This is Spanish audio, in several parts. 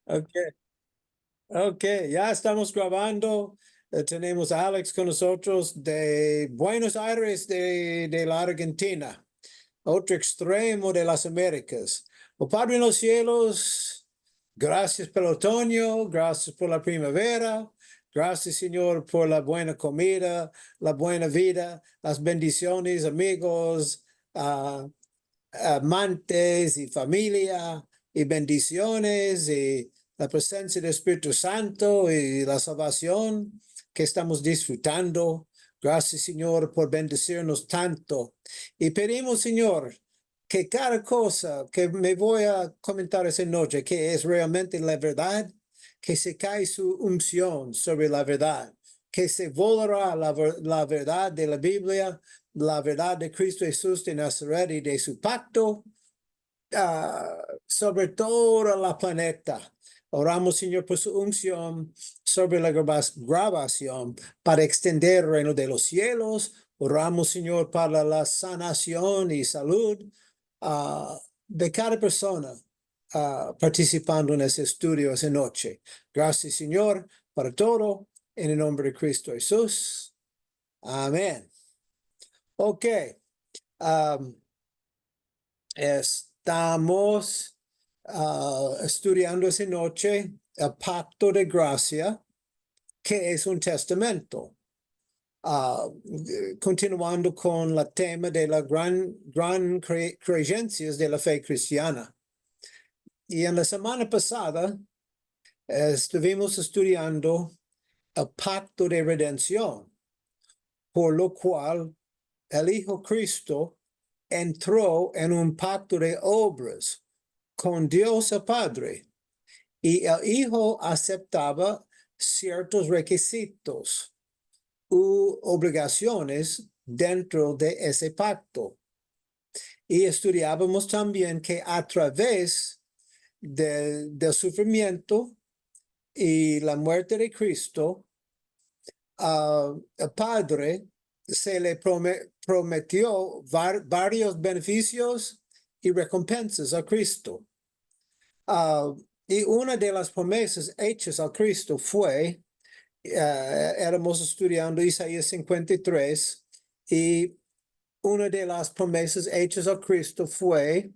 Okay, okay, ya estamos grabando. Tenemos a Alex con nosotros de Buenos Aires, de la Argentina, otro extremo de las Américas. Oh Padre en los cielos, gracias por el otoño, gracias por la primavera, gracias Señor por la buena comida, la buena vida, las bendiciones, amigos, amantes y familia y bendiciones y la presencia del Espíritu Santo y la salvación que estamos disfrutando. Gracias, Señor, por bendecirnos tanto. Y pedimos, Señor, que cada cosa que me voy a comentar esa noche, que es realmente la verdad, que se cae su unción sobre la verdad, que se volará la verdad de la Biblia, la verdad de Cristo Jesús de Nazaret y de su pacto, sobre toda la planeta. Oramos, Señor, por su unción sobre la grabación para extender el reino de los cielos. Oramos, Señor, para la sanación y salud de cada persona participando en ese estudio esa noche. Gracias, Señor, para todo. En el nombre de Cristo Jesús. Amén. Ok. Estamos estudiando esa noche el pacto de gracia, que es un testamento. Continuando con el tema de la gran creencias de la fe cristiana. Y en la semana pasada estuvimos estudiando el pacto de redención, por lo cual el Hijo Cristo entró en un pacto de obras con Dios el Padre, y el Hijo aceptaba ciertos requisitos u obligaciones dentro de ese pacto. Y estudiábamos también que a través del sufrimiento y la muerte de Cristo, el Padre se le prometió varios beneficios y recompensas a Cristo. Y una de las promesas hechas a Cristo fue, éramos estudiando Isaías 53, y una de las promesas hechas a Cristo fue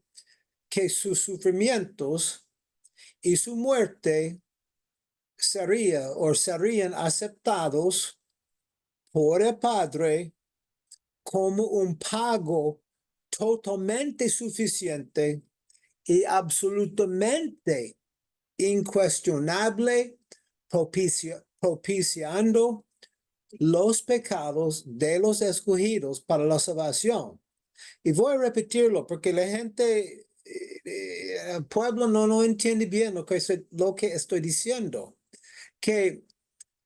que sus sufrimientos y su muerte serían aceptados por el Padre como un pago totalmente suficiente y absolutamente incuestionable, propiciando los pecados de los escogidos para la salvación. Y voy a repetirlo porque la gente, el pueblo no entiende bien lo que estoy diciendo. Que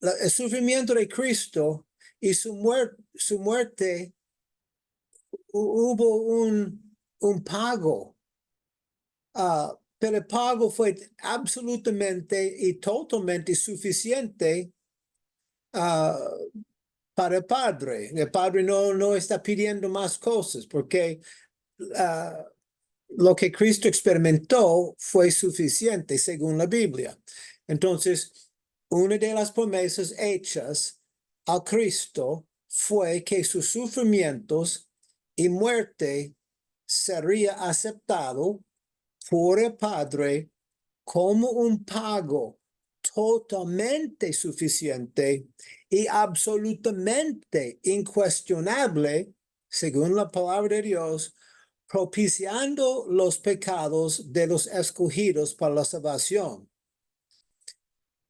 el sufrimiento de Cristo y su muerte, hubo un pago. Pero el pago fue absolutamente y totalmente suficiente para el Padre. El Padre no está pidiendo más cosas porque lo que Cristo experimentó fue suficiente según la Biblia. Entonces, una de las promesas hechas a Cristo fue que sus sufrimientos y muerte sería aceptado por el Padre como un pago totalmente suficiente y absolutamente incuestionable, según la palabra de Dios, propiciando los pecados de los escogidos para la salvación.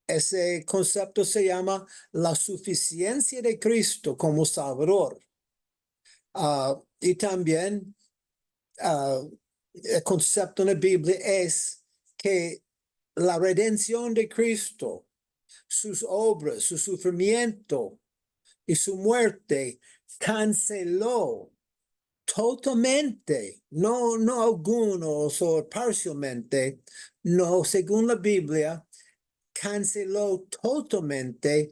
Ese concepto se llama la suficiencia de Cristo como Salvador. Y también el concepto en la Biblia es que la redención de Cristo, sus obras, su sufrimiento y su muerte canceló totalmente, no algunos o parcialmente, no, según la Biblia, canceló totalmente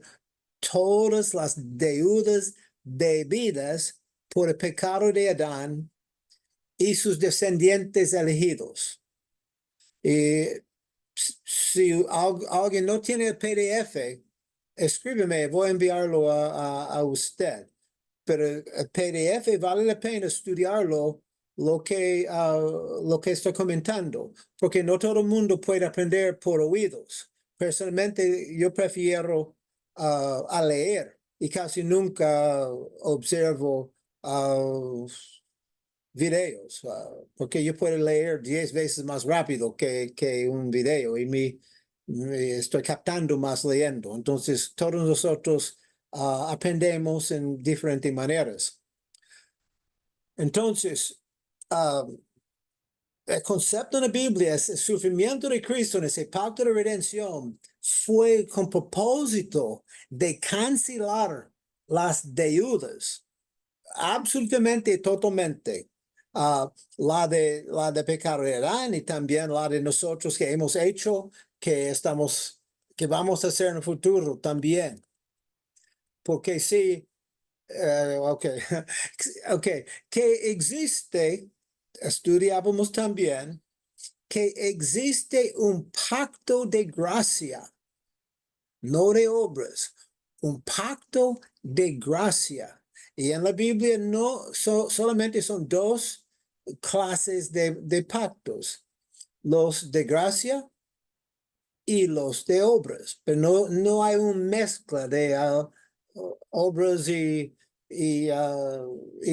todas las deudas debidas por el pecado de Adán y sus descendientes elegidos. Y Si alguien no tiene el PDF, escríbeme, voy a enviarlo a usted. Pero el PDF vale la pena estudiarlo lo que estoy comentando, porque no todo el mundo puede aprender por oídos. Personalmente, yo prefiero a leer y casi nunca observo videos, porque yo puedo leer 10 veces más rápido que un video y me estoy captando más leyendo. Entonces, todos nosotros aprendemos en diferentes maneras. Entonces, el concepto en la Biblia es el sufrimiento de Cristo en ese pacto de redención fue con propósito de cancelar las deudas, absolutamente, totalmente. La de pecado de Adán y también la de nosotros que hemos hecho, que vamos a hacer en el futuro también. Porque sí, ok, ok, que existe, estudiábamos también, que existe un pacto de gracia, no de obras, un pacto de gracia. Y en la Biblia no solamente son dos clases de pactos, los de gracia y los de obras, pero no hay una mezcla de obras y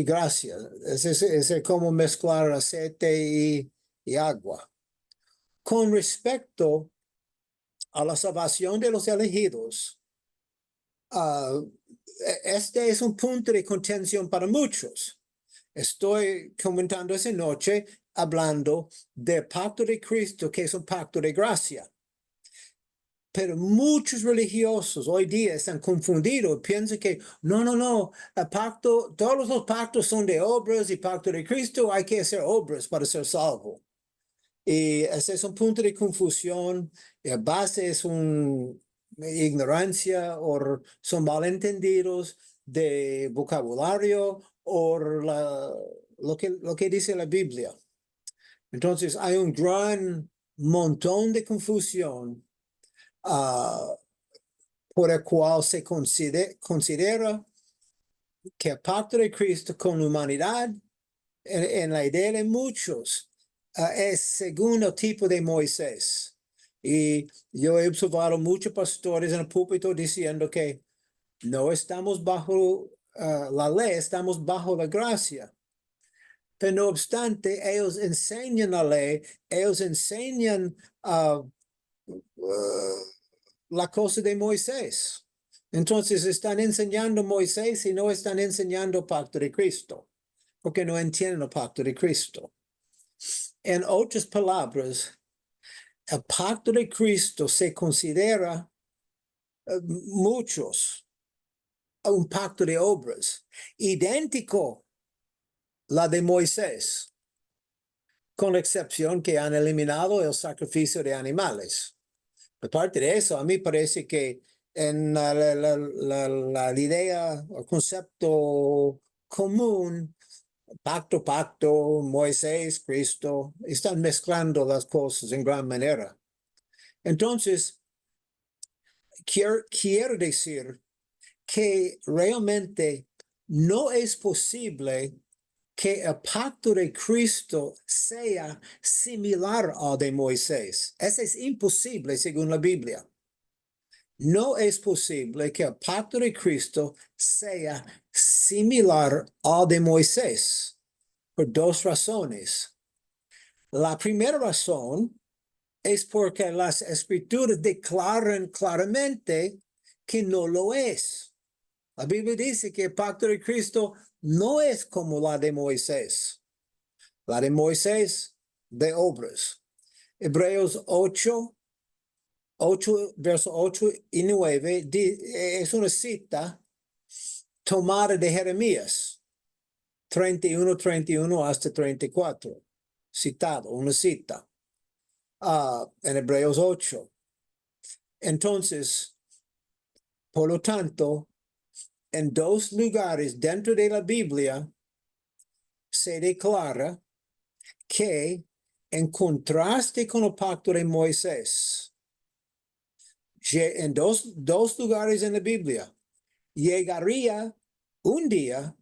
gracia. Es como mezclar aceite y agua. Con respecto a la salvación de los elegidos, este es un punto de contención para muchos. Estoy comentando esa noche hablando del pacto de Cristo, que es un pacto de gracia. Pero muchos religiosos hoy día están confundidos, piensan que no, el pacto, todos los pactos son de obras y pacto de Cristo, hay que hacer obras para ser salvo. Y ese es un punto de confusión, la base es una ignorancia o son malentendidos de vocabulario o lo que dice la Biblia. Entonces hay un gran montón de confusión por el cual se considera que el pacto de Cristo con la humanidad, en la idea de muchos, es según el tipo de Moisés. Y yo he observado muchos pastores en el púlpito diciendo que no estamos bajo la ley, estamos bajo la gracia. Pero no obstante, ellos enseñan la ley, ellos enseñan la cosa de Moisés. Entonces están enseñando Moisés y no están enseñando el pacto de Cristo, porque no entienden el pacto de Cristo. En otras palabras, el pacto de Cristo se considera muchos un pacto de obras, idéntico la de Moisés, con la excepción que han eliminado el sacrificio de animales. Aparte de eso, a mí parece que en la idea, el concepto común, pacto, Moisés, Cristo, están mezclando las cosas en gran manera. Entonces, quiero decir que realmente no es posible que el pacto de Cristo sea similar al de Moisés. Eso es imposible según la Biblia. No es posible que el pacto de Cristo sea similar al de Moisés por dos razones. La primera razón es porque las escrituras declaran claramente que no lo es. La Biblia dice que el pacto de Cristo no es como la de Moisés. La de Moisés, de obras. Hebreos 8, versos 8 y 9, es una cita tomada de Jeremías 31 hasta 34. Citado, una cita. En Hebreos 8. Entonces, por lo tanto, en dos lugares dentro de la Biblia se declara que en contraste con el pacto de Moisés, en dos lugares en la Biblia, llegaría un día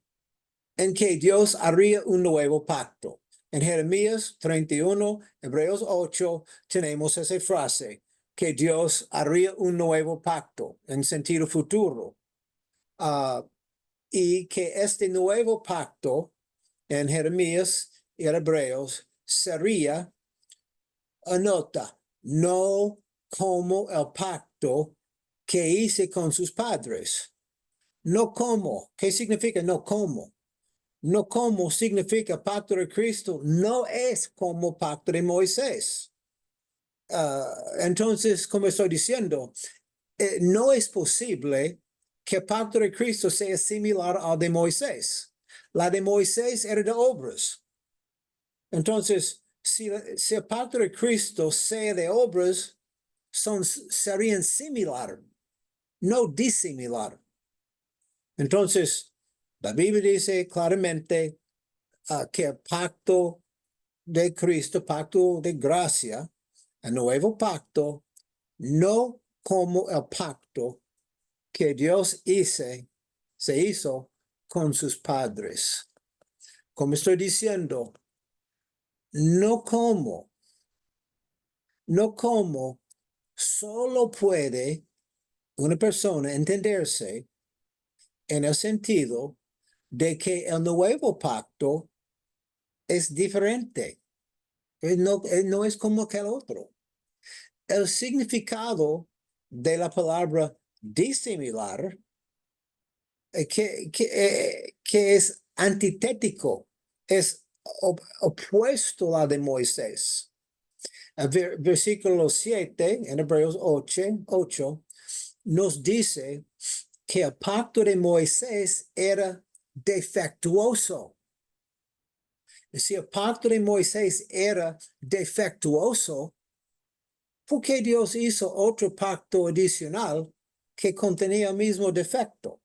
en que Dios haría un nuevo pacto. En Jeremías 31, Hebreos 8, tenemos esa frase, que Dios haría un nuevo pacto en sentido futuro. Y que este nuevo pacto en Jeremías y Hebreos sería, anota, no como el pacto que hice con sus padres. No como. ¿Qué significa no como? No como significa pacto de Cristo, no es como pacto de Moisés. Entonces, como estoy diciendo, no es posible que el pacto de Cristo sea similar al de Moisés. La de Moisés era de obras. Entonces, si el pacto de Cristo sea de obras, serían similar, no disimilar. Entonces, la Biblia dice claramente que el pacto de Cristo, pacto de gracia, el nuevo pacto, no como el pacto que Dios se hizo con sus padres. Como estoy diciendo, no como solo puede una persona entenderse en el sentido de que el nuevo pacto es diferente. No es como que el otro. El significado de la palabra disimilar, que es antitético, es opuesto a la de Moisés. El versículo 7 en Hebreos 8 nos dice que el pacto de Moisés era defectuoso. Si el pacto de Moisés era defectuoso, ¿por qué Dios hizo otro pacto adicional que contenía el mismo defecto?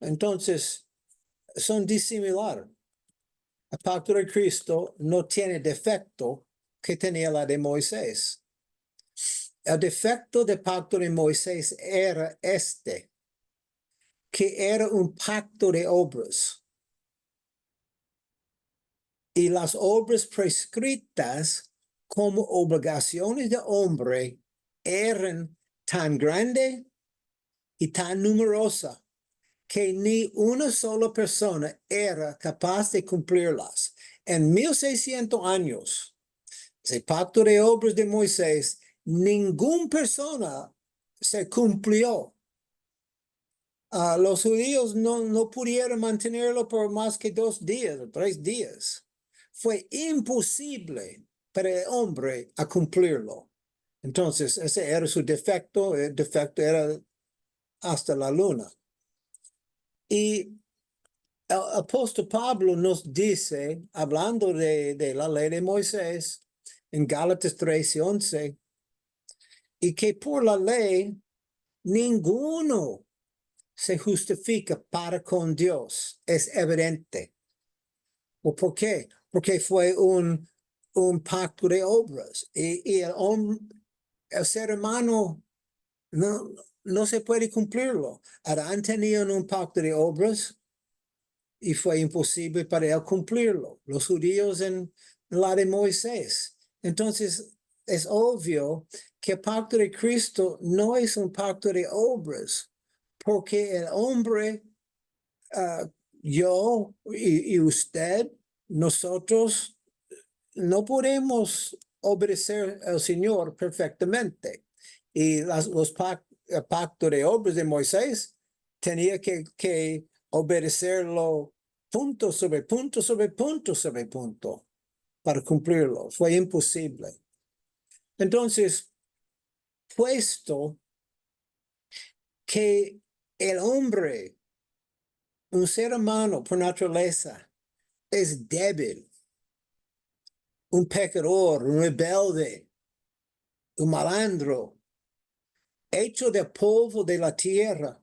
Entonces, son disimilares. El pacto de Cristo no tiene defecto que tenía la de Moisés. El defecto del pacto de Moisés era que era un pacto de obras. Y las obras prescritas como obligaciones de hombre eran tan grandes y tan numerosas que ni una sola persona era capaz de cumplirlas. En 1600 años, ese pacto de obras de Moisés, ninguna persona se cumplió. Los judíos no pudieron mantenerlo por más que 2 días o 3 días. Fue imposible para el hombre a cumplirlo. Entonces, ese era su defecto. El defecto era hasta la luna. Y el apóstol Pablo nos dice, hablando de la ley de Moisés, en Gálatas 13:11, y que por la ley ninguno se justifica para con Dios. Es evidente. ¿O por qué? Porque fue un pacto de obras. Y el ser humano no se puede cumplirlo. Adán tenía un pacto de obras y fue imposible para él cumplirlo. Los judíos en la de Moisés. Entonces, es obvio que el pacto de Cristo no es un pacto de obras, porque el hombre, yo y usted, nosotros, no podemos obedecer al Señor perfectamente. Y el pacto de obras de Moisés tenía que obedecerlo punto sobre punto sobre punto sobre punto para cumplirlo. Fue imposible. Entonces, puesto que el hombre, un ser humano por naturaleza, es débil, un pecador, un rebelde, un malandro, hecho de polvo de la tierra.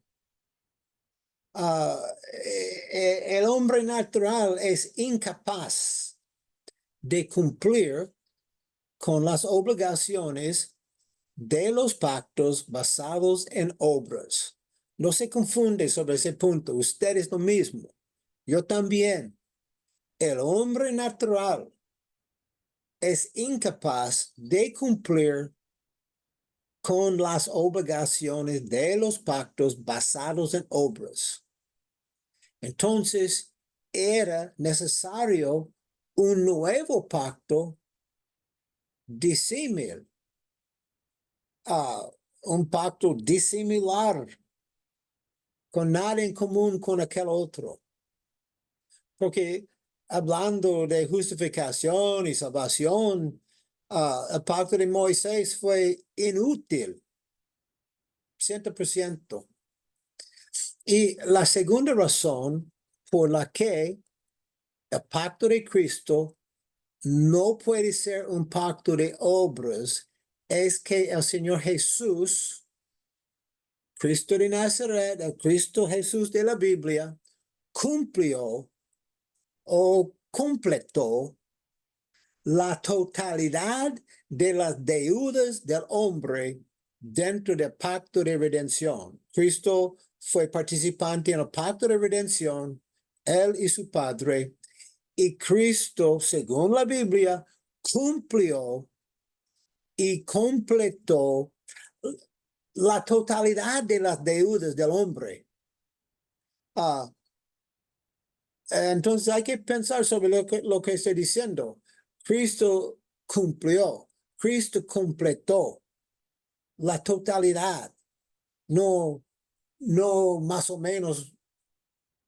El hombre natural es incapaz de cumplir con las obligaciones de los pactos basados en obras. No se confunde sobre ese punto. Usted es lo mismo. Yo también. El hombre natural es incapaz de cumplir con las obligaciones de los pactos basados en obras. Entonces, era necesario un nuevo pacto disímil, un pacto disimilar, con nada en común con aquel otro. Porque hablando de justificación y salvación, el pacto de Moisés fue inútil, 100%. Y la segunda razón por la que el pacto de Cristo no puede ser un pacto de obras es que el Señor Jesús, Cristo de Nazaret, el Cristo Jesús de la Biblia, cumplió o completó la totalidad de las deudas del hombre dentro del pacto de redención. Cristo fue participante en el pacto de redención, él y su Padre, y Cristo, según la Biblia, cumplió y completó la totalidad de las deudas del hombre. Entonces hay que pensar sobre lo que estoy diciendo. Cristo cumplió, Cristo completó la totalidad, no más o menos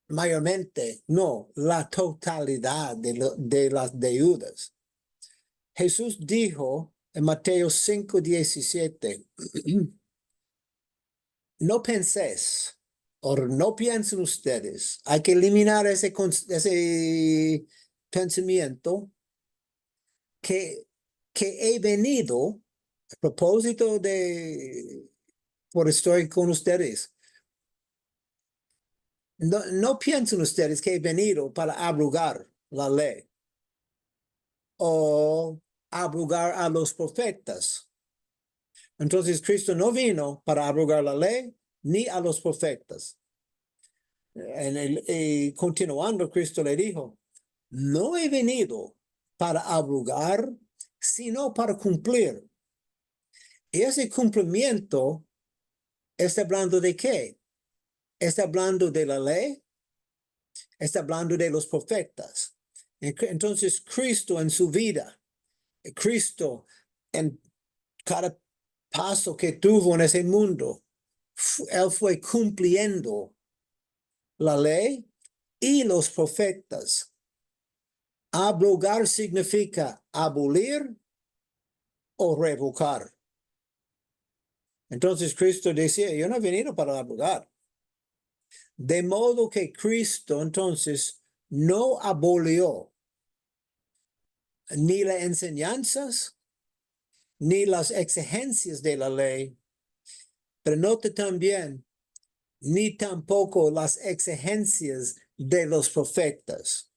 mayormente, no, la totalidad de las deudas. Jesús dijo en Mateo 5:17, no penséis, o no piensen ustedes, hay que eliminar ese pensamiento que he venido, a propósito de, por estoy con ustedes, no piensen ustedes que he venido para abrogar la ley o abrogar a los profetas. Entonces Cristo no vino para abrogar la ley ni a los profetas. Y continuando, Cristo le dijo, no he venido para abrogar, sino para cumplir. Y ese cumplimiento está hablando de qué? Está hablando de la ley, está hablando de los profetas. Entonces, Cristo en su vida, Cristo en cada paso que tuvo en ese mundo, él fue cumpliendo la ley y los profetas. Abrogar significa abolir o revocar. Entonces Cristo decía, yo no he venido para abrogar. De modo que Cristo entonces no abolió ni las enseñanzas ni las exigencias de la ley, pero note también, ni tampoco las exigencias de los profetas.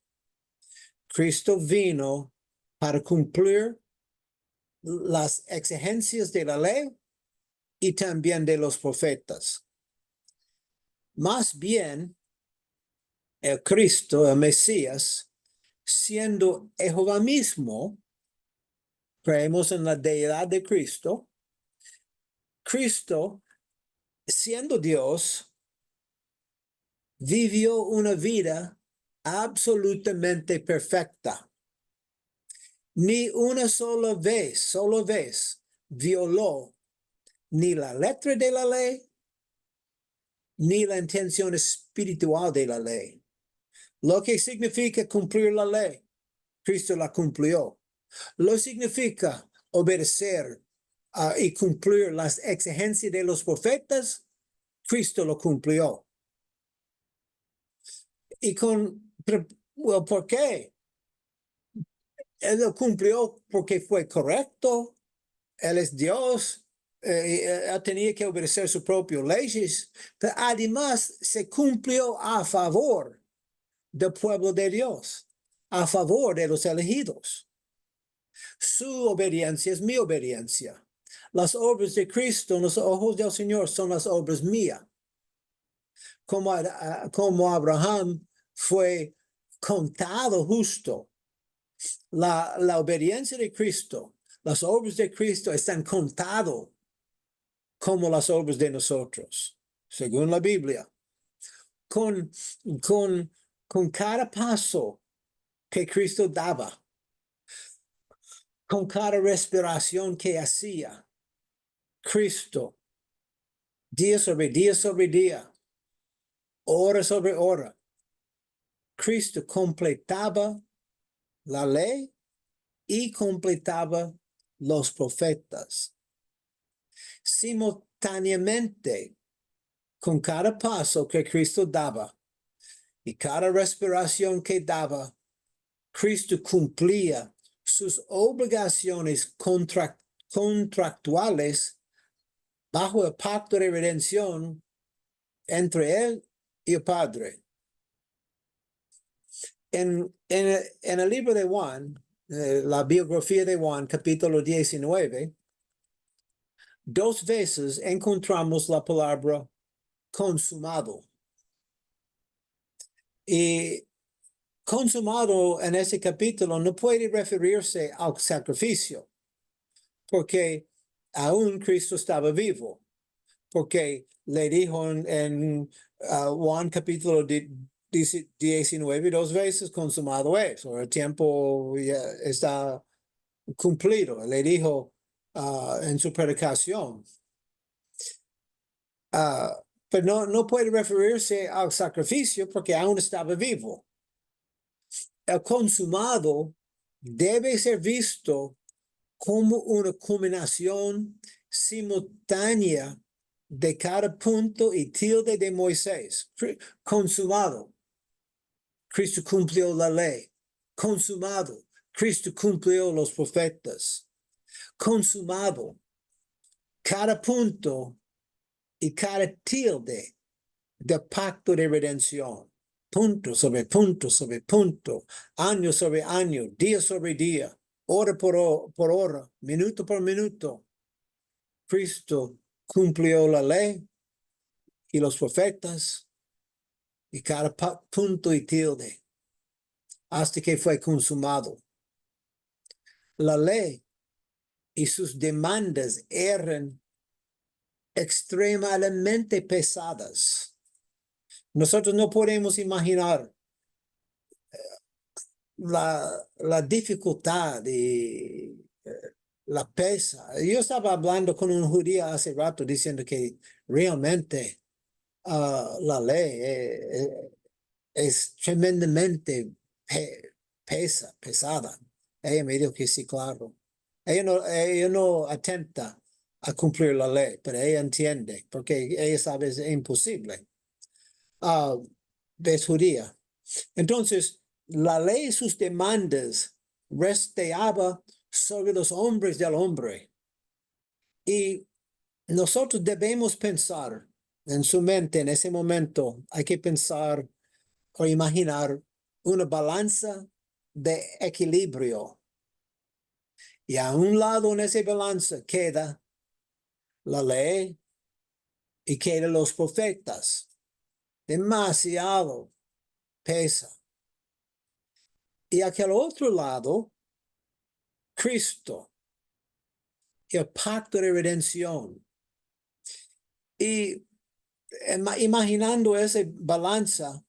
Cristo vino para cumplir las exigencias de la ley y también de los profetas. Más bien, el Cristo, el Mesías, siendo Jehová mismo, creemos en la deidad de Cristo. Cristo, siendo Dios, vivió una vida absolutamente perfecta. Ni una sola vez violó ni la letra de la ley, ni la intención espiritual de la ley. Lo que significa cumplir la ley, Cristo la cumplió. Lo significa obedecer y cumplir las exigencias de los profetas, Cristo lo cumplió. ¿Por qué? Él lo cumplió porque fue correcto. Él es Dios. Él tenía que obedecer sus propias leyes. Pero además se cumplió a favor del pueblo de Dios, a favor de los elegidos. Su obediencia es mi obediencia. Las obras de Cristo en los ojos del Señor son las obras mías. Como Abraham fue contado justo. La obediencia de Cristo, las obras de Cristo están contadas como las obras de nosotros, según la Biblia. Con, con cada paso que Cristo daba, con cada respiración que hacía, Cristo, día sobre día, hora sobre hora, Cristo completaba la ley y completaba los profetas. Simultáneamente, con cada paso que Cristo daba y cada respiración que daba, Cristo cumplía sus obligaciones contractuales bajo el pacto de redención entre él y el Padre. En el libro de Juan, la biografía de Juan, capítulo 19, 2 veces encontramos la palabra consumado. Y consumado en ese capítulo no puede referirse al sacrificio, porque aún Cristo estaba vivo, porque le dijo en Juan capítulo 19, 2 veces consumado es, o el tiempo ya está cumplido. Le dijo en su predicación. Pero no puede referirse al sacrificio porque aún estaba vivo. El consumado debe ser visto como una culminación simultánea de cada punto y tilde de Moisés. Consumado, Cristo cumplió la ley. Consumado, Cristo cumplió los profetas. Consumado, cada punto y cada tilde del pacto de redención. Punto sobre punto sobre punto, año sobre año, día sobre día, hora por hora, minuto por minuto. Cristo cumplió la ley y los profetas y cada punto y tilde hasta que fue consumado. La ley y sus demandas eran extremadamente pesadas. Nosotros no podemos imaginar la dificultad y la pesa. Yo estaba hablando con un judío hace rato diciendo que realmente la ley es tremendamente pesada. Ella me dijo que sí, claro. Ella no atenta a cumplir la ley, pero ella entiende, porque ella sabe es imposible. Es judía. Entonces, la ley y sus demandas resteaba sobre los hombres del hombre. Y nosotros debemos pensar en su mente en ese momento. Hay que pensar o imaginar una balanza de equilibrio. Y a un lado en esa balanza queda la ley y quedan los profetas. Demasiado pesa. Y aquel otro lado, Cristo, el pacto de redención. Y imaginando esa balanza,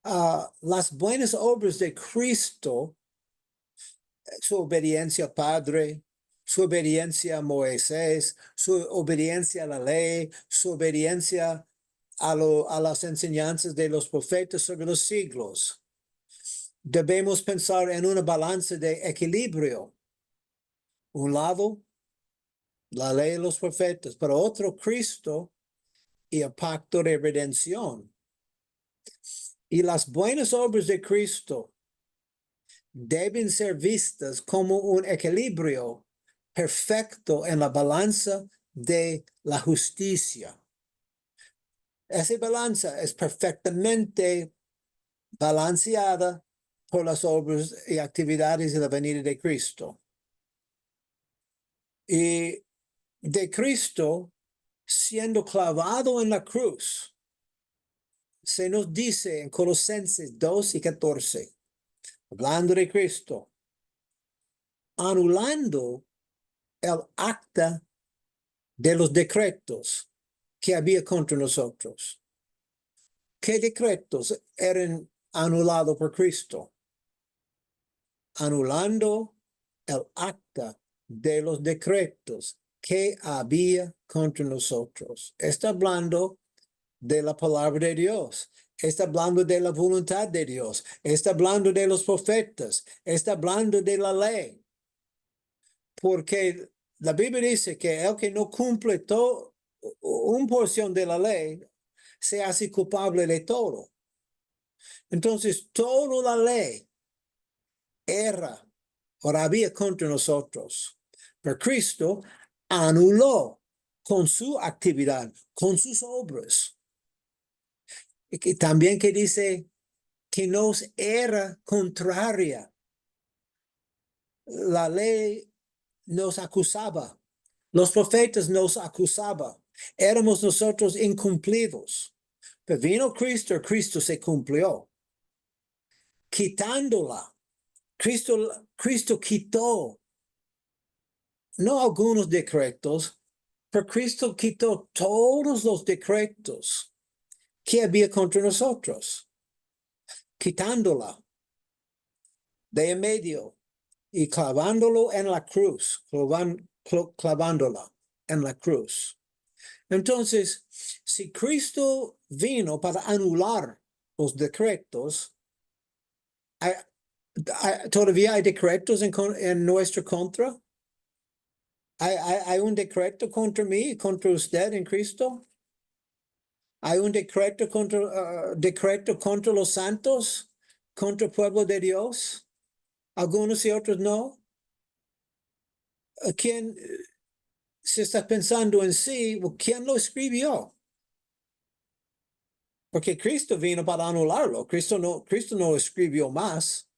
las buenas obras de Cristo, su obediencia al Padre, su obediencia a Moisés, su obediencia a la ley, su obediencia a las enseñanzas de los profetas sobre los siglos. Debemos pensar en una balanza de equilibrio. Un lado, la ley de los profetas, pero otro, Cristo y el pacto de redención. Y las buenas obras de Cristo deben ser vistas como un equilibrio perfecto en la balanza de la justicia. Esa balanza es perfectamente balanceada por las obras y actividades de la venida de Cristo. Y de Cristo siendo clavado en la cruz, se nos dice en Colosenses 2:14, hablando de Cristo, anulando el acta de los decretos que había contra nosotros. ¿Qué decretos eran anulados por Cristo? Anulando el acta de los decretos que había contra nosotros. Está hablando de la palabra de Dios. Está hablando de la voluntad de Dios. Está hablando de los profetas. Está hablando de la ley. Porque la Biblia dice que el que no cumple todo, una porción de la ley, se hace culpable de todo. Entonces, toda la ley era o había contra nosotros. Pero Cristo anuló con su actividad, con sus obras. Y que también que dice que nos era contraria. La ley nos acusaba. Los profetas nos acusaban. Éramos nosotros incumplidos. Pero vino Cristo, Cristo se cumplió. Quitándola. Cristo quitó, no algunos decretos, pero Cristo quitó todos los decretos que había contra nosotros, quitándola de en medio y clavándolo en la cruz, clavándola en la cruz. Entonces, si Cristo vino para anular los decretos, ¿todavía hay decretos en nuestra contra? ¿Hay un decreto contra mí, contra usted en Cristo? ¿Hay un decreto contra los santos, contra el pueblo de Dios? Algunos y otros no. ¿Quién se está pensando en sí? ¿Quién lo escribió? Porque Cristo vino para anularlo. Cristo no escribió más.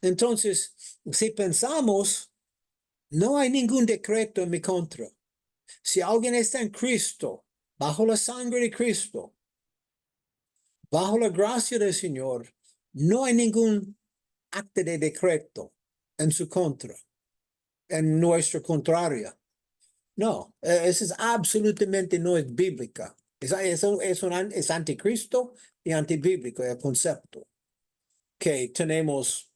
Entonces, si pensamos, no hay ningún decreto en mi contra. Si alguien está en Cristo, bajo la sangre de Cristo, bajo la gracia del Señor, no hay ningún acto de decreto en su contra, en nuestra contraria. No, eso es absolutamente no es bíblica. Es anticristo y antibíblico el concepto. Que tenemos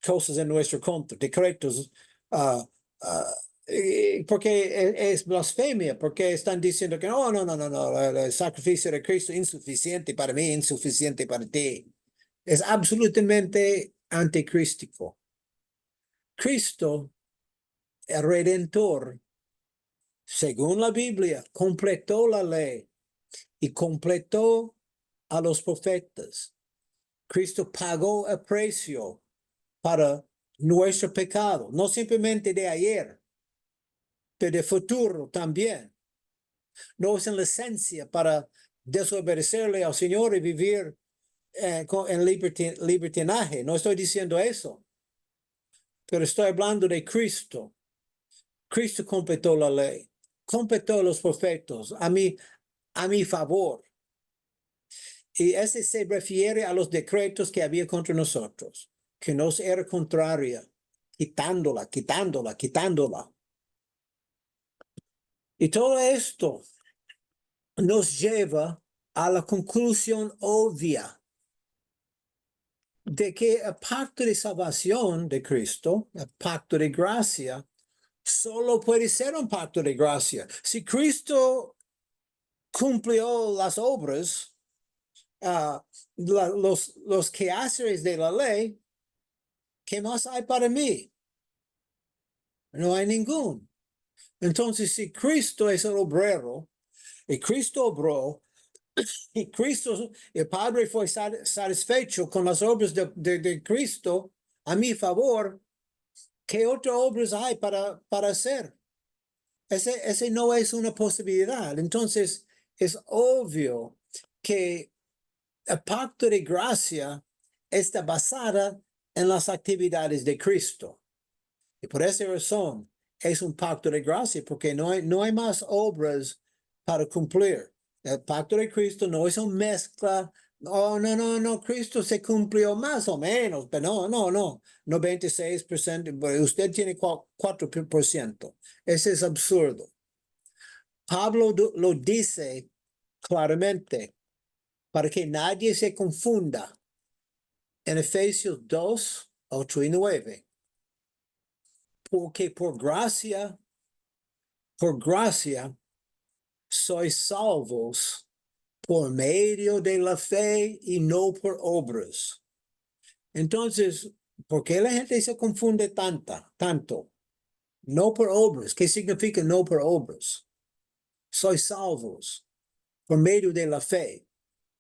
cosas en nuestro contra, decretos, porque es blasfemia, porque están diciendo que no, el sacrificio de Cristo es insuficiente para mí, insuficiente para ti. Es absolutamente anticrístico. Cristo, el Redentor, según la Biblia, completó la ley y completó a los profetas. Cristo pagó el precio para nuestro pecado, no simplemente de ayer, pero de futuro también. No es en la esencia para desobedecerle al Señor y vivir en libertinaje. No estoy diciendo eso, pero estoy hablando de Cristo. Cristo completó la ley, completó los profetas a mi favor. Y ese se refiere a los decretos que había contra nosotros, que nos era contraria, quitándola. Y todo esto nos lleva a la conclusión obvia de que el pacto de salvación de Cristo, el pacto de gracia, solo puede ser un pacto de gracia. Si Cristo cumplió las obras, los quehaceres de la ley, ¿qué más hay para mí? No hay ningún. Entonces, si Cristo es el obrero, y Cristo obró, y Cristo, el Padre fue satisfecho con las obras de Cristo a mi favor, ¿qué otras obras hay para hacer? Ese no es una posibilidad. Entonces, es obvio que el pacto de gracia está basada en las actividades de Cristo. Y por esa razón es un pacto de gracia, porque no hay más obras para cumplir. El pacto de Cristo no es una mezcla. Oh, no, Cristo se cumplió más o menos, pero no, 96%, usted tiene 4%. Ese es absurdo. Pablo lo dice claramente para que nadie se confunda en Efesios 2, 8 y 9. Porque por gracia, sois salvos por medio de la fe y no por obras. Entonces, ¿por qué la gente se confunde tanto? No por obras. ¿Qué significa no por obras? Sois salvos por medio de la fe.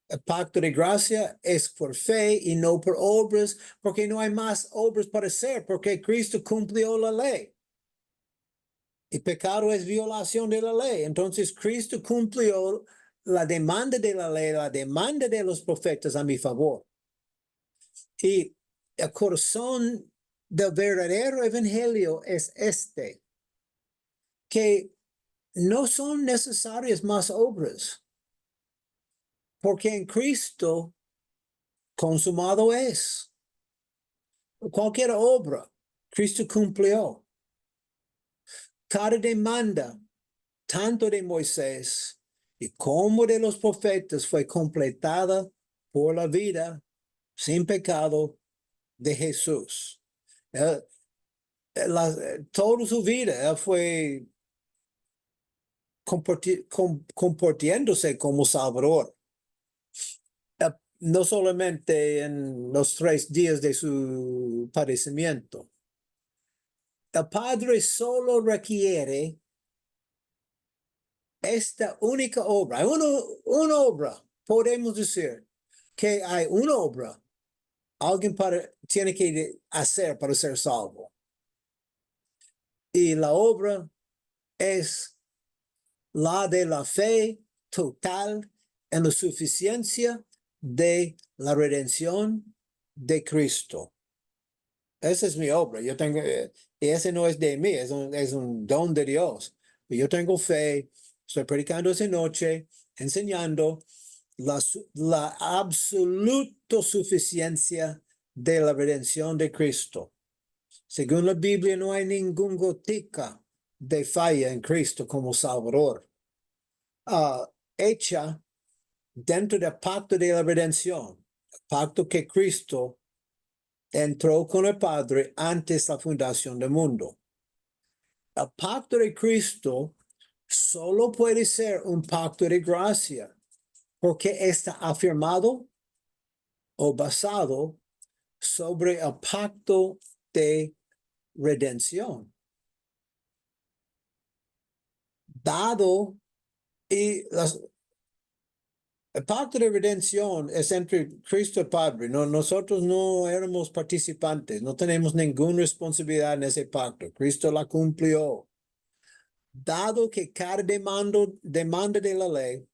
El pacto de gracia es por fe y no por obras, porque no hay más obras para hacer, porque Cristo cumplió la ley. Y pecado es violación de la ley. Entonces Cristo cumplió la demanda de la ley, la demanda de los profetas a mi favor. Y el corazón del verdadero evangelio es este, que no son necesarias más obras, porque en Cristo consumado es. Cualquier obra, Cristo cumplió. Cada demanda, tanto de Moisés y como de los profetas, fue completada por la vida sin pecado de Jesús. Toda su vida él fue comportándose como Salvador. No solamente en los 3 días de su padecimiento. El Padre solo requiere esta única obra. Una obra, podemos decir que hay una obra. Alguien tiene que hacer para ser salvo. Y la obra es la de la fe total en la suficiencia de la redención de Cristo. Esa es mi obra. Yo tengo, y ese no es de mí, es un don de Dios. Yo tengo fe, estoy predicando esa noche, enseñando la absoluta suficiencia de la redención de Cristo. Según la Biblia, no hay ningún gotica de falla en Cristo como Salvador. Hecha dentro del pacto de la redención, el pacto que Cristo entró con el Padre antes de la fundación del mundo. El pacto de Cristo solo puede ser un pacto de gracia porque está afirmado o basado sobre el pacto de redención. Dado y el pacto de redención es entre Cristo y Padre. Nosotros no éramos participantes, no tenemos ninguna responsabilidad en ese pacto. Cristo la cumplió. Dado que cada demanda de la ley,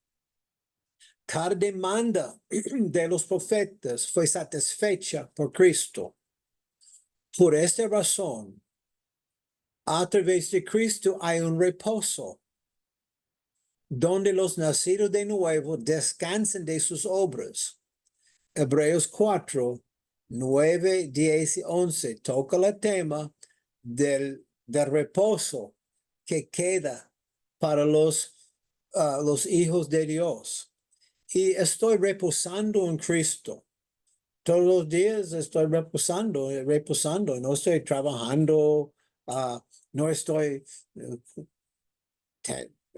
cada demanda de los profetas fue satisfecha por Cristo. Por esta razón, a través de Cristo hay un reposo, donde los nacidos de nuevo descansan de sus obras. Hebreos 4, 9, 10 y 11 toca el tema del reposo que queda para los hijos de Dios. Y estoy reposando en Cristo. Todos los días estoy reposando, no estoy trabajando, no estoy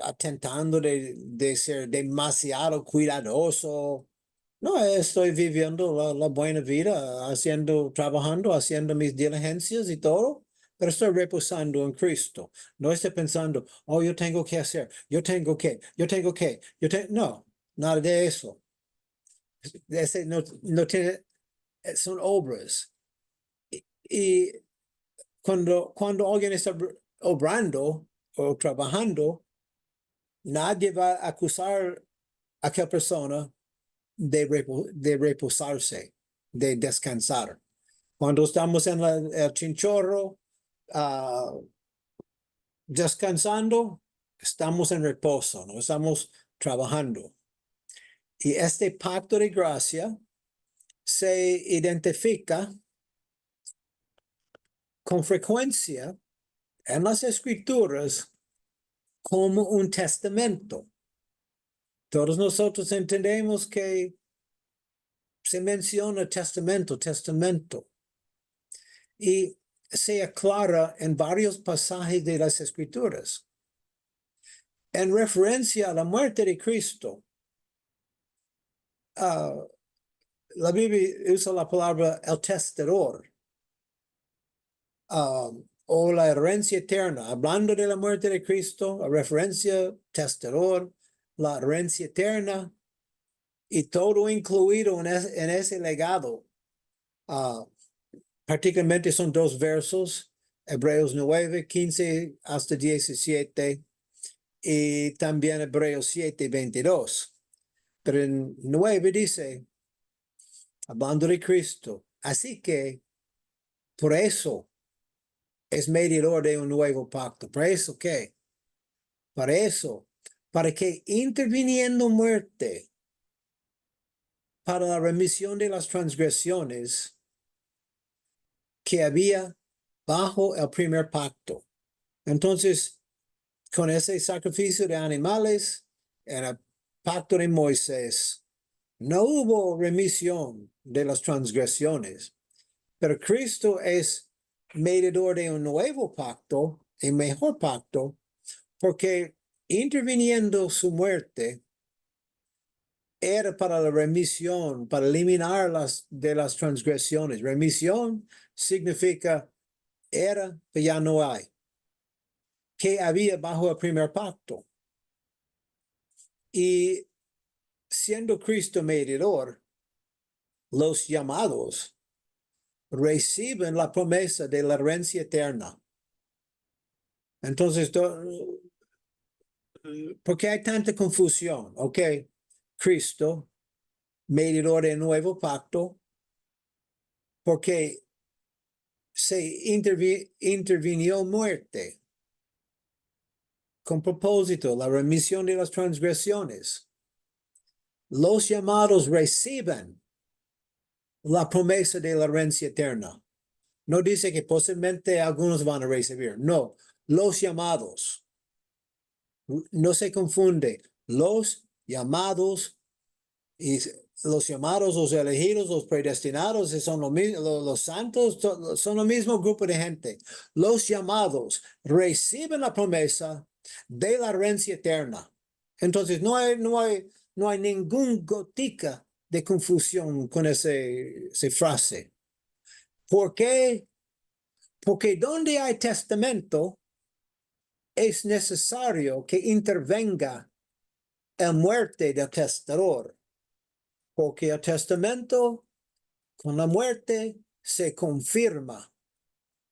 atentando de ser demasiado cuidadoso. No, estoy viviendo la buena vida, trabajando, haciendo mis diligencias y todo, pero estoy reposando en Cristo. No estoy pensando, oh, yo tengo que hacer, no, nada de eso. Ese no tiene, son obras. Y cuando alguien está obrando o trabajando, nadie va a acusar a aquella persona de reposarse. de descansar. Cuando estamos en el chinchorro, descansando, estamos en reposo, no estamos trabajando. Y este pacto de gracia se identifica con frecuencia en las escrituras como un testamento. Todos nosotros entendemos que se menciona testamento, y se aclara en varios pasajes de las escrituras. En referencia a la muerte de Cristo, la Biblia usa la palabra el testador, o la herencia eterna. Hablando de la muerte de Cristo, la referencia testador, la herencia eterna, y todo incluido en ese legado. Particularmente son dos versos, Hebreos 9, 15 hasta 17, y también Hebreos 7, 22. Pero en 9 dice, hablando de Cristo, así que por eso es mediador de un nuevo pacto. ¿Para eso qué? Para eso, para que interviniendo muerte para la remisión de las transgresiones que había bajo el primer pacto. Entonces, con ese sacrificio de animales en el pacto de Moisés, no hubo remisión de las transgresiones, pero Cristo es mediador de un nuevo pacto, el mejor pacto, porque interviniendo su muerte era para la remisión, para eliminar de las transgresiones. Remisión significa era que ya no hay, que había bajo el primer pacto. Y siendo Cristo mediador, los llamados reciben la promesa de la herencia eterna. Entonces, ¿por qué hay tanta confusión? Ok, Cristo, mediador del nuevo pacto, porque se intervinió muerte con propósito, la remisión de las transgresiones. Los llamados reciben la promesa de la herencia eterna. No dice que posiblemente algunos van a recibir. No, los llamados. No se confunde. Los llamados, y los llamados, los elegidos, los predestinados, son los santos, son lo mismo grupo de gente. Los llamados reciben la promesa de la herencia eterna. Entonces no hay ningún gotica de confusión con esa frase. ¿Por qué? Porque donde hay testamento, es necesario que intervenga la muerte del testador, porque el testamento con la muerte se confirma,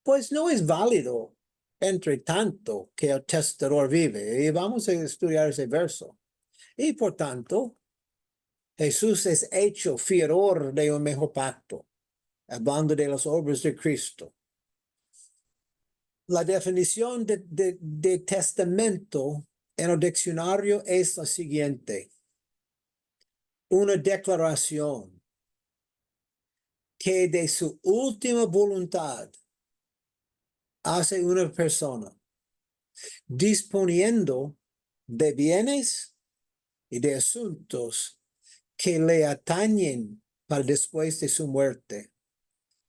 pues no es válido entre tanto que el testador vive. Y vamos a estudiar ese verso. Y por tanto, Jesús es hecho fiador de un mejor pacto, hablando de las obras de Cristo. La definición de testamento en el diccionario es la siguiente: una declaración que de su última voluntad hace una persona, disponiendo de bienes y de asuntos que le atañen para después de su muerte.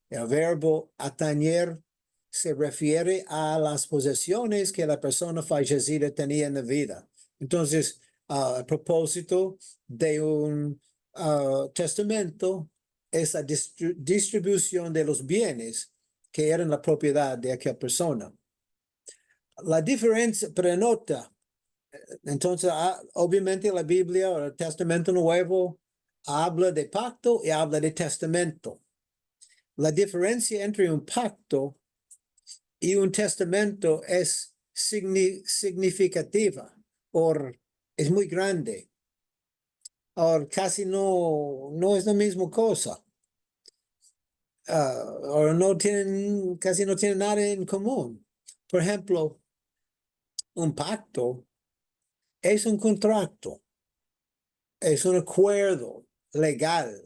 El verbo atañer se refiere a las posesiones que la persona fallecida tenía en la vida. Entonces, a propósito de un testamento, es la distribución de los bienes que eran la propiedad de aquella persona. La diferencia prenota, entonces, obviamente la Biblia o el Testamento Nuevo habla de pacto y habla de testamento. La diferencia entre un pacto y un testamento es significativa, o es muy grande, o casi no es la misma cosa. o no tienen, casi no tienen nada en común. Por ejemplo, un pacto es un contrato, es un acuerdo legal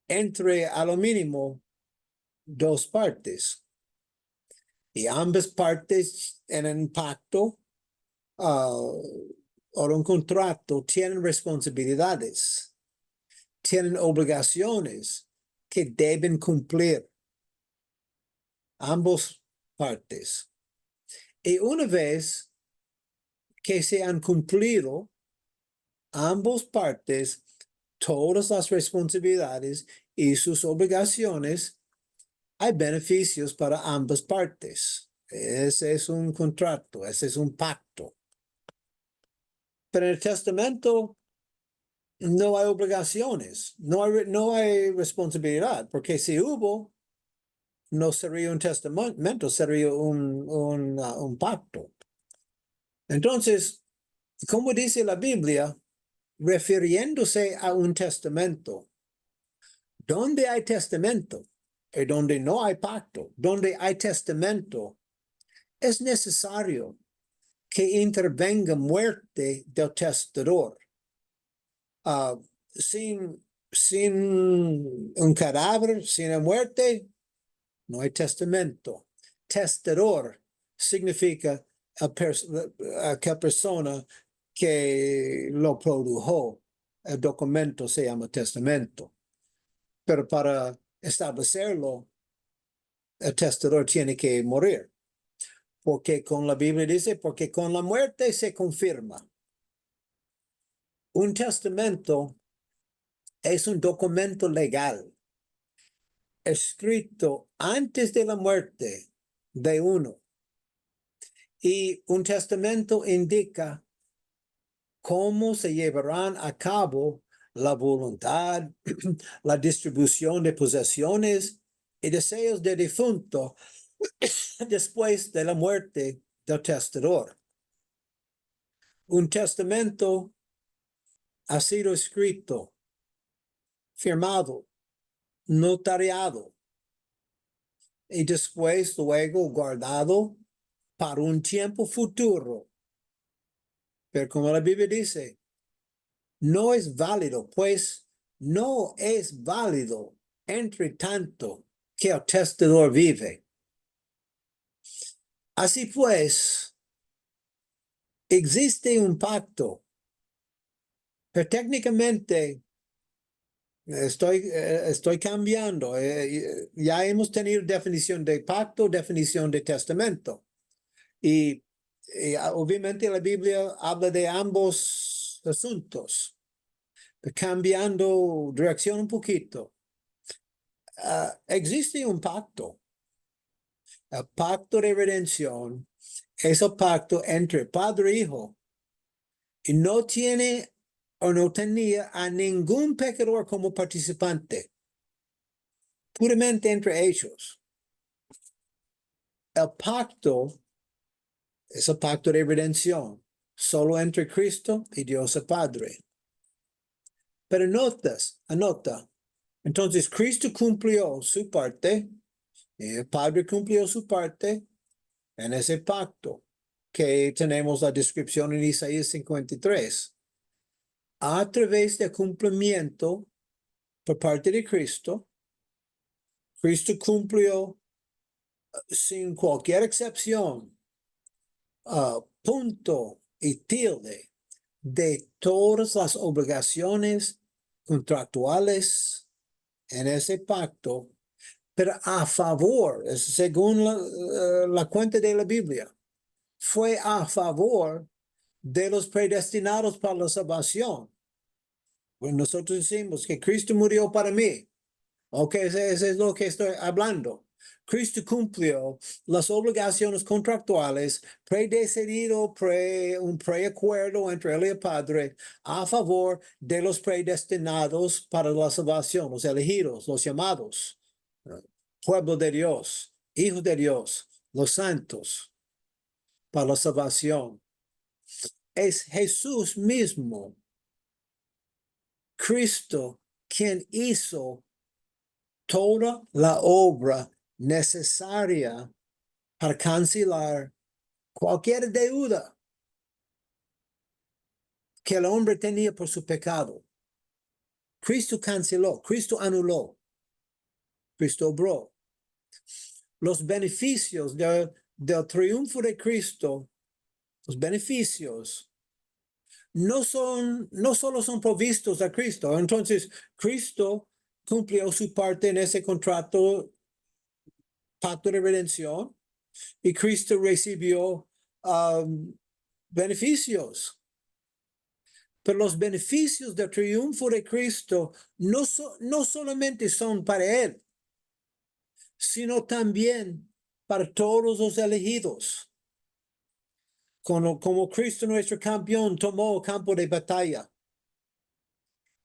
entre a lo mínimo dos partes. Y ambas partes en un pacto o un contrato tienen responsabilidades, tienen obligaciones que deben cumplir ambas partes. Y una vez que se han cumplido ambas partes, todas las responsabilidades y sus obligaciones, hay beneficios para ambas partes. Ese es un contrato, ese es un pacto. Pero en el testamento no hay obligaciones, no hay responsabilidad, porque si hubo, no sería un testamento, sería un pacto. Entonces, como dice la Biblia, refiriéndose a un testamento, donde hay testamento y donde no hay pacto, donde hay testamento, es necesario que intervenga muerte del testador. Sin un cadáver, sin la muerte, no hay testamento. Testador significa aquella persona que lo produjo. El documento se llama testamento. Pero para establecerlo, el testador tiene que morir. Porque con la Biblia dice, porque con la muerte se confirma. Un testamento es un documento legal escrito antes de la muerte de uno. Y un testamento indica cómo se llevarán a cabo la voluntad, la distribución de posesiones y deseos del difunto después de la muerte del testador. Un testamento ha sido escrito, firmado, notariado y después luego guardado para un tiempo futuro. Pero como la Biblia dice, no es válido, pues no es válido entre tanto que el testador vive. Así pues, existe un pacto, pero técnicamente estoy cambiando. Ya hemos tenido definición de pacto, definición de testamento. Y obviamente la Biblia habla de ambos asuntos, cambiando dirección un poquito. Existe un pacto. El pacto de redención es el pacto entre padre e hijo. Y no tiene o no tenía a ningún pecador como participante. Puramente entre ellos. El pacto es el pacto de redención. Solo entre Cristo y Dios el Padre. Pero anota. Entonces Cristo cumplió su parte. Y el Padre cumplió su parte en ese pacto que tenemos la descripción en Isaías 53. A través del cumplimiento por parte de Cristo, Cristo cumplió sin cualquier excepción, punto y tilde de todas las obligaciones contractuales en ese pacto, pero a favor, según la cuenta de la Biblia, fue a favor de los predestinados para la salvación. Pues nosotros decimos que Cristo murió para mí. Ok, eso es lo que estoy hablando. Cristo cumplió las obligaciones contractuales predecedido un preacuerdo entre él y el Padre a favor de los predestinados para la salvación, los elegidos, los llamados, pueblo de Dios, hijos de Dios, los santos para la salvación. Es Jesús mismo, Cristo, quien hizo toda la obra necesaria para cancelar cualquier deuda que el hombre tenía por su pecado. Cristo canceló, Cristo anuló, Cristo obró. Los beneficios del triunfo de Cristo, los beneficios, no solo son provistos a Cristo. Entonces, Cristo cumplió su parte en ese contrato, pacto de redención, y Cristo recibió beneficios. Pero los beneficios del triunfo de Cristo no solamente son para Él, sino también para todos los elegidos. Como Cristo nuestro campeón tomó campo de batalla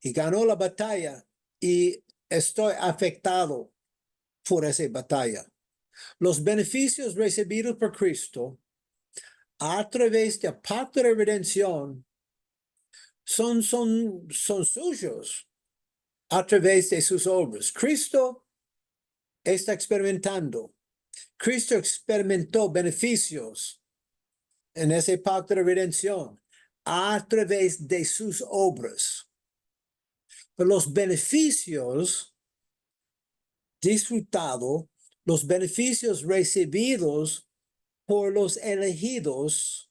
y ganó la batalla, y estoy afectado por esa batalla. Los beneficios recibidos por Cristo a través del pacto de redención son suyos a través de sus obras. Cristo está experimentando. Cristo experimentó beneficios en ese pacto de redención a través de sus obras. Pero los beneficios disfrutados, los beneficios recibidos por los elegidos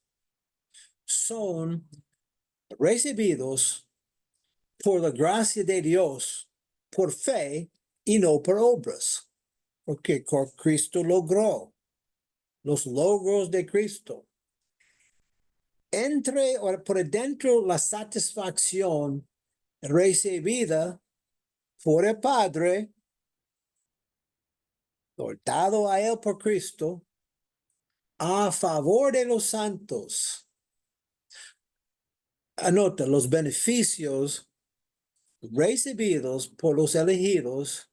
son recibidos por la gracia de Dios, por fe y no por obras, porque Cristo logró los logros de Cristo. Por dentro la satisfacción recibida por el Padre, dado a Él por Cristo, a favor de los santos. Anota, los beneficios recibidos por los elegidos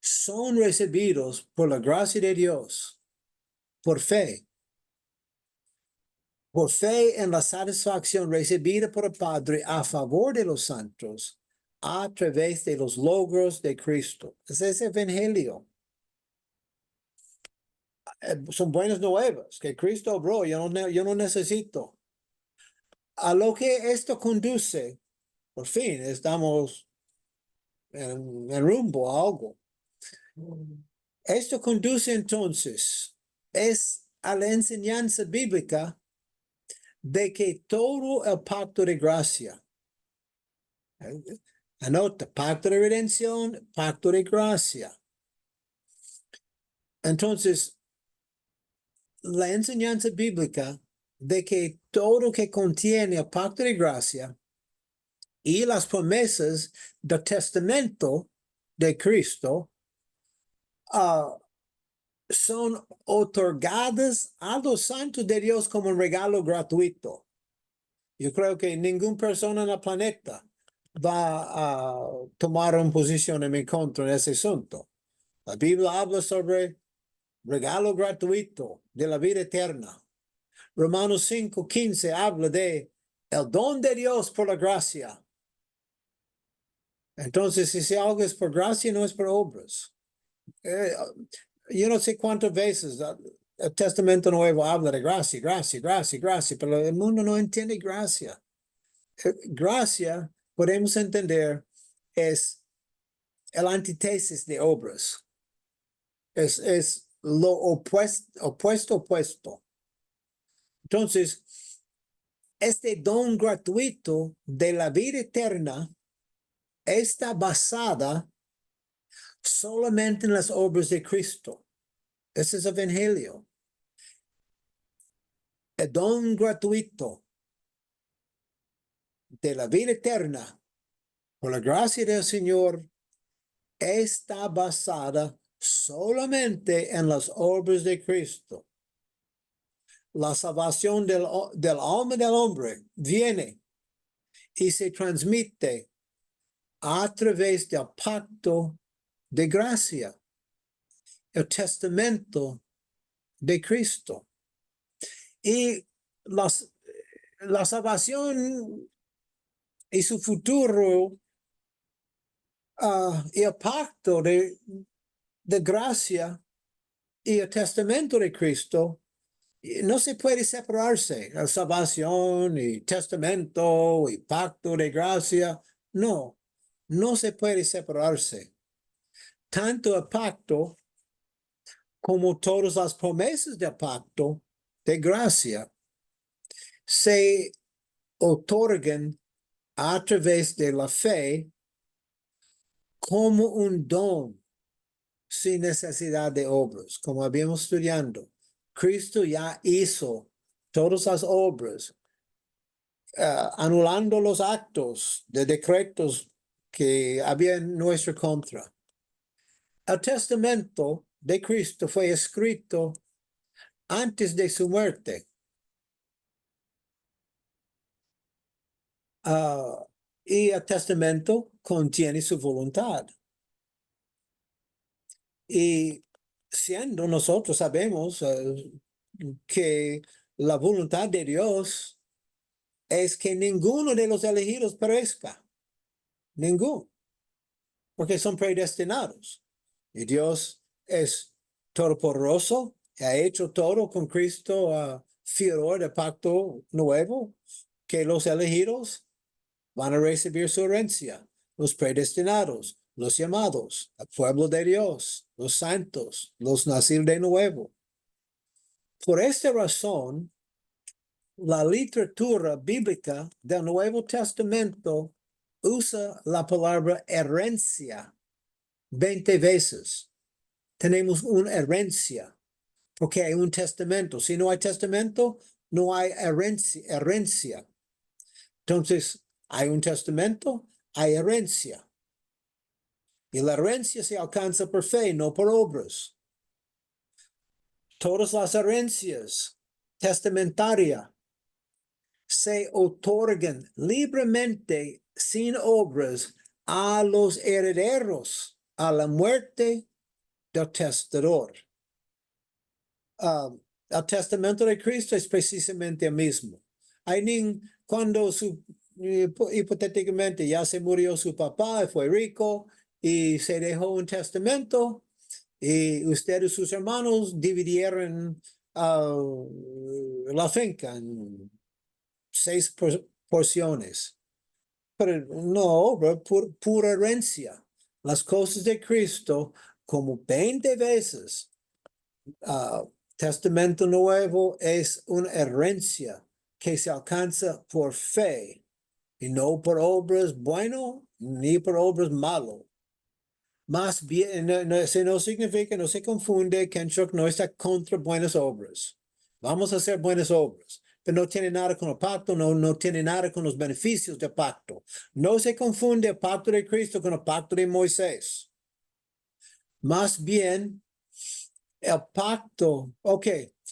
son recibidos por la gracia de Dios, por fe. Por fe en la satisfacción recibida por el Padre a favor de los santos a través de los logros de Cristo. Ese es el evangelio. Son buenas nuevas que Cristo obró. Yo no necesito. A lo que esto conduce, por fin, estamos en rumbo a algo. Esto conduce entonces a la enseñanza bíblica de que todo el pacto de gracia, anota, pacto de redención, pacto de gracia. Entonces, la enseñanza bíblica de que todo que contiene el pacto de gracia y las promesas del testamento de Cristo son otorgadas a los santos de Dios como un regalo gratuito. Yo creo que ninguna persona en el planeta va a tomar una posición en mi contra en ese asunto. La Biblia habla sobre regalo gratuito de la vida eterna. Romanos 5:15 habla de el don de Dios por la gracia. Entonces, si algo es por gracia, no es por obras. Yo no sé cuántas veces el Testamento Nuevo habla de gracia, gracia, gracia, gracia, pero el mundo no entiende gracia. Gracia, podemos entender, es el antítesis de obras. Es lo opuesto. Entonces, este don gratuito de la vida eterna está basada solamente en las obras de Cristo. Ese es el evangelio. El don gratuito de la vida eterna por la gracia del Señor está basada solamente en las obras de Cristo. La salvación del alma del hombre viene y se transmite a través del pacto de gracia, el testamento de Cristo. Y la salvación y su futuro Y el pacto de gracia y el testamento de Cristo no se puede separarse. La salvación y testamento y pacto de gracia, no, no se puede separarse. Tanto el pacto como todas las promesas del pacto de gracia se otorgan a través de la fe como un don sin necesidad de obras, como habíamos estudiando. Cristo ya hizo todas las obras, anulando los actos de decretos que había en nuestra contra. El testamento de Cristo fue escrito antes de su muerte. Y el testamento contiene su voluntad. Y siendo nosotros sabemos que la voluntad de Dios es que ninguno de los elegidos perezca, ninguno, porque son predestinados. Y Dios es todopoderoso, ha hecho todo con Cristo, fiador del pacto nuevo, que los elegidos van a recibir su herencia, los predestinados, los llamados, el pueblo de Dios, los santos, los nacidos de nuevo. Por esta razón, la literatura bíblica del Nuevo Testamento usa la palabra herencia 20 veces. Tenemos una herencia porque hay un testamento. Si no hay testamento, no hay herencia. Entonces, hay un testamento, hay herencia. Y la herencia se alcanza por fe, no por obras. Todas las herencias testamentarias se otorgan libremente sin obras a los herederos a la muerte del testador. El testamento de Cristo es precisamente el mismo. Cuando hipotéticamente ya se murió su papá, fue rico y se dejó un testamento y usted y sus hermanos dividieron la finca en 6 porciones. Pero no, pura herencia. Las cosas de Cristo, como 20 veces, Testamento Nuevo es una herencia que se alcanza por fe y no por obras buenas ni por obras malas. Más bien, no significa, no se confunde que Kenchuk no está contra buenas obras. Vamos a hacer buenas obras, pero no tiene nada con el pacto, no tiene nada con los beneficios del pacto. No se confunde el pacto de Cristo con el pacto de Moisés. Más bien, el pacto, ok,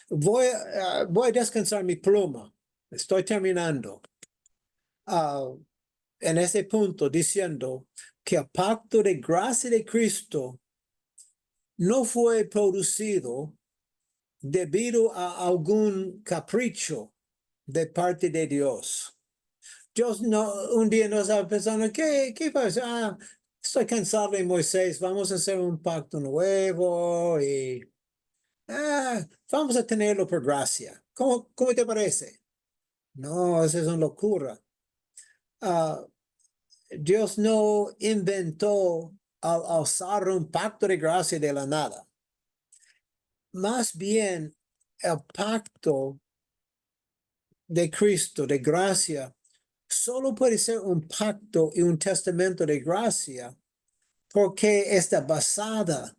voy a descansar mi pluma. Estoy terminando. En ese punto diciendo que el pacto de gracia de Cristo no fue producido debido a algún capricho de parte de Dios. Dios no, un día no estaba pensando, ¿qué pasa? Estoy cansado de Moisés, vamos a hacer un pacto nuevo y vamos a tenerlo por gracia. ¿Cómo te parece? No, eso es una locura. Dios no inventó al alzar un pacto de gracia de la nada. Más bien, el pacto de Cristo, de gracia, solo puede ser un pacto y un testamento de gracia porque está basada,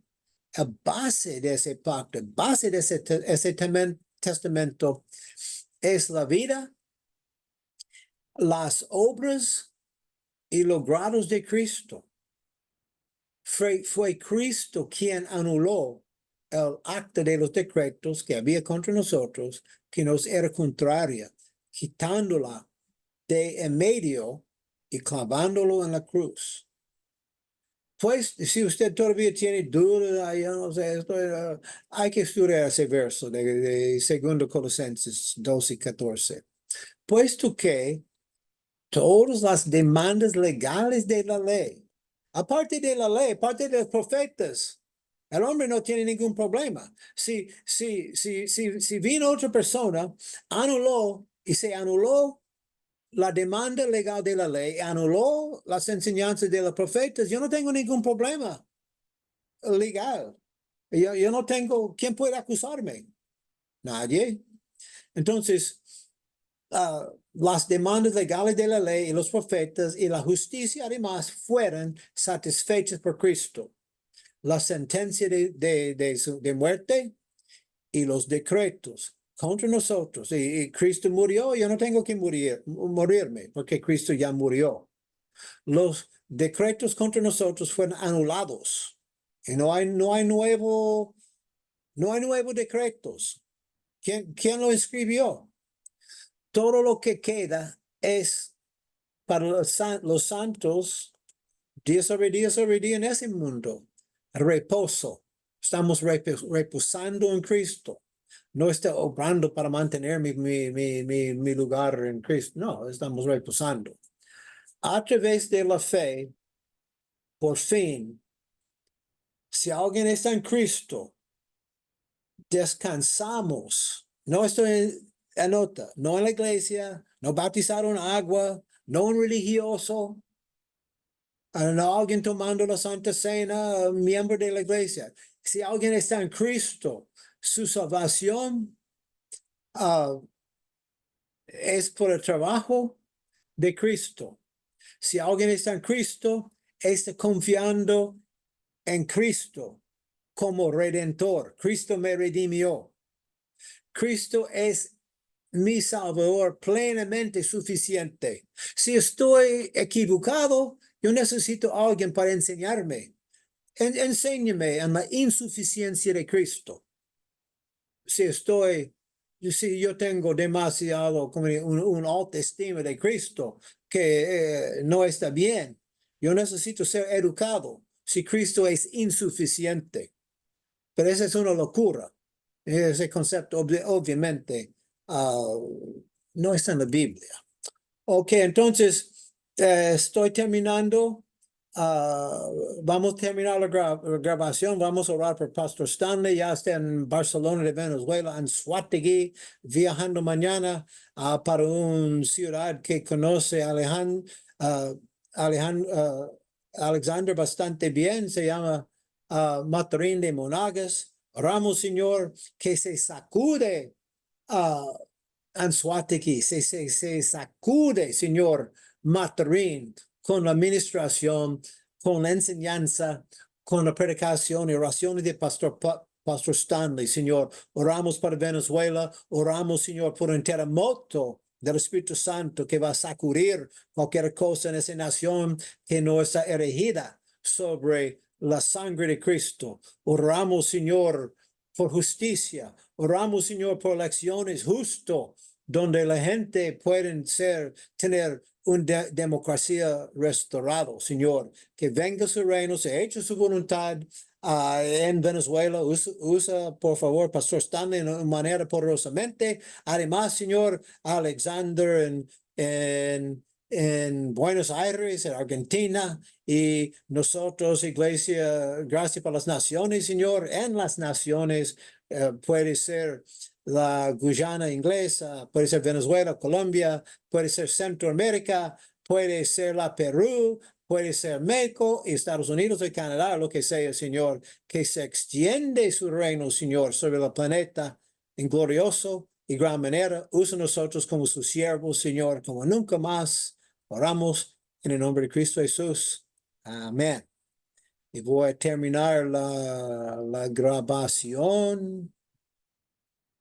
la base de ese pacto, base de ese testamento es la vida, las obras y los grados de Cristo. Fue Cristo quien anuló el acta de los decretos que había contra nosotros, que nos era contraria, quitándola de en medio y clavándolo en la cruz. Pues, si usted todavía tiene dudas, yo no sé, hay que estudiar ese verso de 2 Colosenses 12 y 14. Puesto que todas las demandas legales de la ley aparte de la ley, aparte de los profetas, el hombre no tiene ningún problema. Si vino otra persona, anuló y se anuló la demanda legal de la ley, anuló las enseñanzas de los profetas, yo no tengo ningún problema legal. Yo no tengo, ¿quién puede acusarme? Nadie. Entonces, las demandas legales de la ley y los profetas y la justicia además fueron satisfechas por Cristo. La sentencia de muerte y los decretos contra nosotros. Y Cristo murió, yo no tengo que morirme porque Cristo ya murió. Los decretos contra nosotros fueron anulados. Y no hay nuevos decretos. ¿Quién lo escribió? Todo lo que queda es para los santos, día sobre día en ese mundo. Reposo. Estamos reposando en Cristo. No está obrando para mantener mi lugar en Cristo. No, estamos reposando. A través de la fe, por fin, si alguien está en Cristo, descansamos. No estoy anota, no en la iglesia, no bautizaron agua, no un religioso, no alguien tomando la Santa Cena, miembro de la iglesia. Si alguien está en Cristo, su salvación es por el trabajo de Cristo. Si alguien está en Cristo, está confiando en Cristo como redentor. Cristo me redimió. Cristo es mi Salvador plenamente suficiente. Si estoy equivocado, yo necesito a alguien para enseñarme. Enséñame en la insuficiencia de Cristo. Si yo tengo demasiado, como un alta estima de Cristo que no está bien, yo necesito ser educado si Cristo es insuficiente. Pero esa es una locura. Ese concepto obviamente no está en la Biblia. Ok, entonces estoy terminando. Vamos a terminar la grabación. Vamos a orar por Pastor Stanley. Ya está en Barcelona de Venezuela, en Suategui, viajando mañana para una ciudad que conoce Alexander bastante bien. Se llama Matarín de Monagas. Oramos, Señor, que se sacude Anzuategui, se sacude, Señor Matarín, con la administración, con la enseñanza, con la predicación y oraciones de Pastor Stanley, Señor. Oramos para Venezuela, oramos, Señor, por un terremoto del Espíritu Santo que va a sacudir cualquier cosa en esa nación que no está erigida sobre la sangre de Cristo. Oramos, Señor, por justicia. Oramos, Señor, por elecciones justo, donde la gente puede tener una democracia restaurada, Señor. Que venga su reino, se eche su voluntad en Venezuela. Usa, por favor, Pastor Stanley de manera poderosamente. Además, Señor, Alexander en Buenos Aires, en Argentina, y nosotros, Iglesia, gracias por las naciones, Señor, en las naciones, puede ser la Guyana inglesa, puede ser Venezuela, Colombia, puede ser Centroamérica, puede ser la Perú, puede ser México, Estados Unidos y Canadá, lo que sea, Señor, que se extiende su reino, Señor, sobre el planeta en glorioso y gran manera. Usa nosotros como sus siervos, Señor, como nunca más. Oramos en el nombre de Cristo Jesús. Amén. Y voy a terminar la grabación.